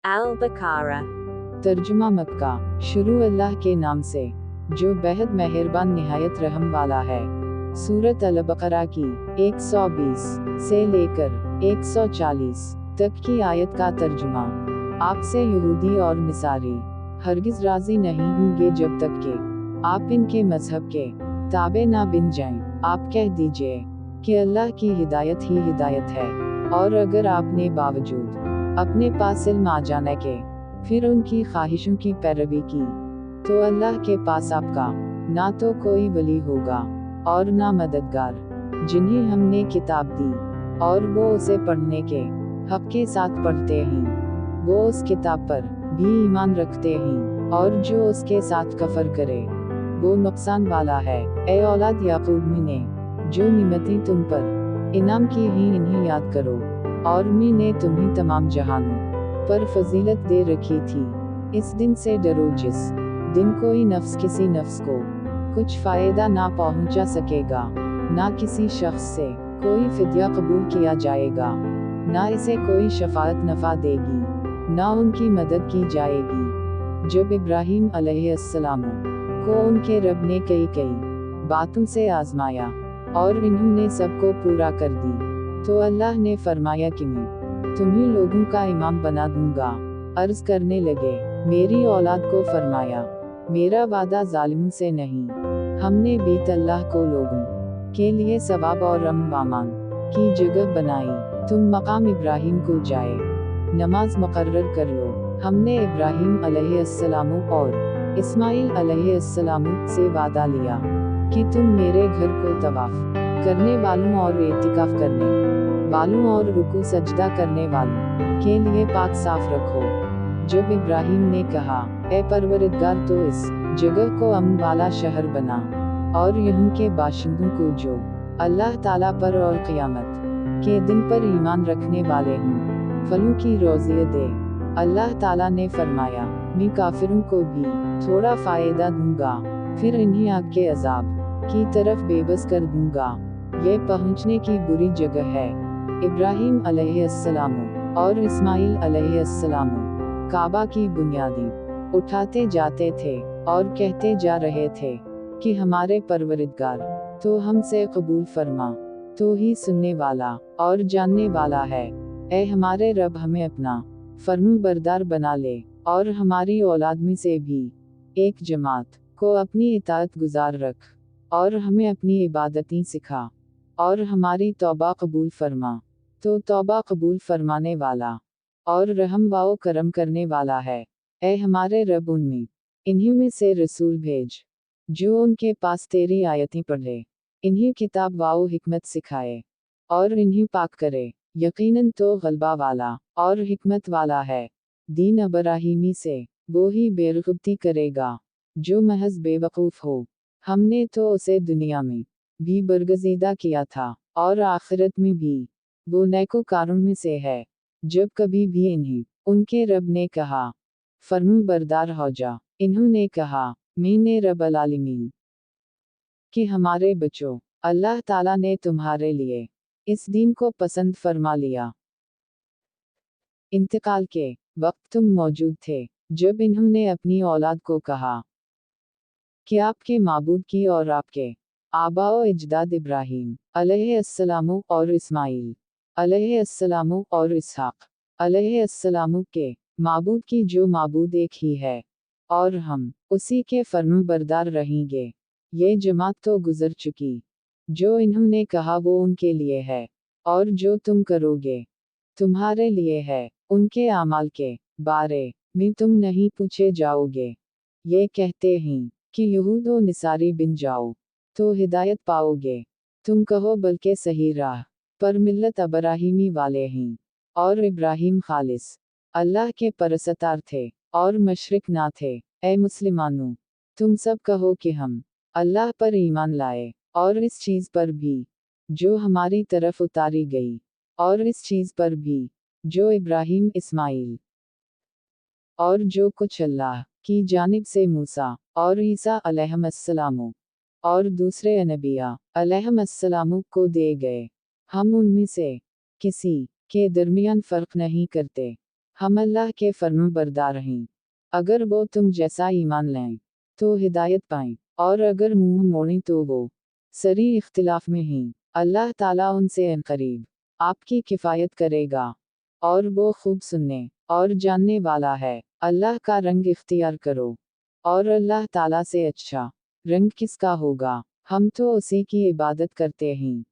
Al-Baqarah। तर्जुमा मक्का। शुरू अल्लाह के नाम से जो बेहद मेहरबान निहायत रहम वाला है। सूरत अल-बक़रा की 120 से लेकर 140 तक की आयत का तर्जुमा। आपसे यहूदी और निसारी हरगिज राजी नहीं होंगे जब तक कि आप इनके मजहब के ताबे ना बन जाएं। आप कह दीजिए कि अल्लाह की हिदायत ही हिदायत है, और अगर आपने बावजूद अपने पास इल्म आ जाने के फिर उनकी ख्वाहिशों की पैरवी की, तो अल्लाह के पास आपका ना तो कोई वली होगा और ना मददगार। जिन्हें हमने किताब दी और वो उसे पढ़ने के हक के साथ पढ़ते हैं, वो उस किताब पर भी ईमान रखते हैं, और जो उसके साथ कफर करे वो नुकसान वाला है। ए औलाद याकूब ने जो निमतें तुम पर इनाम की हैं इन्हें याद करो, और मैंने तुम्हें तमाम जहानों पर फजीलत दे रखी थी। इस दिन से डरो जिस दिन कोई नफ्स किसी नफ्स को कुछ फायदा ना पहुंचा सकेगा, ना किसी शख्स से कोई फिदिया कबूल किया जाएगा, ना इसे कोई शफाअत नफा देगी, ना उनकी मदद की जाएगी। जब इब्राहीम अलैहिस्सलाम को उनके रब ने कई बातों से आजमाया और इन्होंने सबको पूरा कर दी, तो अल्लाह ने फरमाया कि मैं तुम्हें लोगों का इमाम बना दूंगा। अर्ज करने लगे, मेरी औलाद को फरमाया, मेरा वादा जालिमों से नहीं। हमने बीत अल्लाह को लोगों के लिए सवाब और अमन व अमान की जगह बनाई। तुम मकाम इब्राहीम को जाए नमाज मुकर्रर कर लो। हमने इब्राहीम अलैहिस्सलाम और इस्माइल अलैहिस्सलाम से वादा लिया कि तुम मेरे घर को तवाफ करने वालों और एतिकाफ करने वालों और रुकू सजदा करने वालों के लिए पाक साफ रखो। जब इब्राहीम ने कहा, ए परवरदिगार, तो इस जगह को अमन वाला शहर बना, और यहाँ के बाशिंदों को जो अल्लाह ताला पर और क़यामत के दिन पर ईमान रखने वाले हों फलों की रोज़ी दे। अल्लाह ताला ने फरमाया, मैं काफिरों को भी थोड़ा फ़ायदा दूंगा, फिर इन्हें आग के अजाब की तरफ बेबस कर दूंगा। ये पहुंचने की बुरी जगह है। इब्राहीम अलैहिस्सलाम और इस्माइल अलैहिस्सलाम काबा की बुनियादें उठाते जाते थे और कहते जा रहे थे कि हमारे परवरदिगार तो हमसे कबूल फरमा, तो ही सुनने वाला और जानने वाला है। ए हमारे रब, हमें अपना फर्माबरदार बना ले, और हमारी औलाद में से भी एक जमात को अपनी इताअत गुजार रख, और हमें अपनी इबादतें सिखा, और हमारी तौबा कबूल फरमा। तो तौबा कबूल फरमाने वाला और रहम व करम करने वाला है। ए हमारे रब, उनमें इन्हीं में से रसूल भेज जो उनके पास तेरी आयतें पढ़े, इन्हीं किताब व हिकमत सिखाए, और इन्हीं पाक करे। यकीनन तो गलबा वाला और हिकमत वाला है। दीन इब्राहीमी से वो ही बेरगबती करेगा जो महज बेवकूफ़ हो। हमने तो उसे दुनिया में भी बरगजीदा किया था, और आखिरत में भी वो नेकोकारों में से है। जब कभी भी इन्हें उनके रब ने कहा, फर्माबरदार हो जा, इन्होंने कहा, मैंने रब्बुल आलमीन कि हमारे बच्चों, अल्लाह ताला ने तुम्हारे लिए इस दीन को पसंद फरमा लिया। इंतकाल के वक्त तुम मौजूद थे जब इन्होंने अपनी औलाद को कहा कि आपके माबूद की और आपके आबाओ इजदाद इब्राहीम अलैहिस्सलाम और इस्माइल अलैहिस्सलाम और इसहाक अलैहिस्सलाम के माबूद की, जो माबूद एक ही है, और हम उसी के फर्माबरदार रहेंगे। ये जमात तो गुजर चुकी। जो इन्होंने कहा वो उनके लिए है, और जो तुम करोगे तुम्हारे लिए है। उनके आमाल के बारे में तुम नहीं पूछे जाओगे। ये कहते हैं कि यहूद व निसारी बिन जाओ तो हिदायत पाओगे। तुम कहो बल्कि सही राह पर मिल्लत इब्राहीमी वाले हैं, और इब्राहीम खालिस अल्लाह के परस्तार थे और मशरिक ना थे। ए मुस्लिमानों, तुम सब कहो कि हम अल्लाह पर ईमान लाए, और इस चीज़ पर भी जो हमारी तरफ उतारी गई, और इस चीज़ पर भी जो इब्राहीम, इस्माइल और जो कुछ अल्लाह की जानिब से मूसा और ईसा अलैहिस्सलाम और दूसरे अनबिया अलैहिस्सलाम को दे गए, हम उनमें से किसी के दरमियान फ़र्क नहीं करते। हम अल्लाह के फर्माबरदार हैं। अगर वो तुम जैसा ईमान लें तो हिदायत पाएं, और अगर मुंह मोड़ें तो वो सरी इख्तिलाफ में हैं। अल्लाह ताला उनसे अनकरीब आपकी किफ़ायत करेगा, और वो खूब सुनने और जानने वाला है। अल्लाह का रंग इख्तियार करो, और अल्लाह ताला से अच्छा रंग किसका होगा। हम तो उसी की इबादत करते हैं।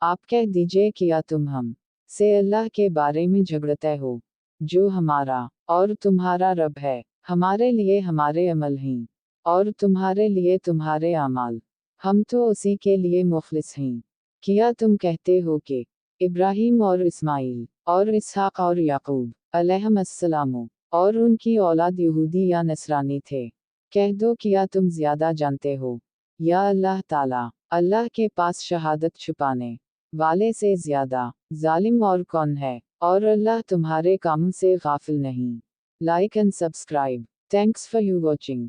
आप कह दीजिए क्या तुम हम से अल्लाह के बारे में झगड़ते हो, जो हमारा और तुम्हारा रब है। हमारे लिए हमारे अमल हैं, और तुम्हारे लिए तुम्हारे अमाल। हम तो उसी के लिए मुखलिस हैं। क्या तुम कहते हो कि इब्राहीम और इस्माइल और इसहाक और याकूब अलैहिस्सलाम और उनकी औलाद यहूदी या नसरानी थे? कह दो क्या तुम ज्यादा जानते हो या अल्लाह ताला। अल्लाह के पास शहादत छुपाने वाले से ज्यादा जालिम और कौन है, और अल्लाह तुम्हारे कामों से गाफिल नहीं। Like and subscribe. Thanks for you watching.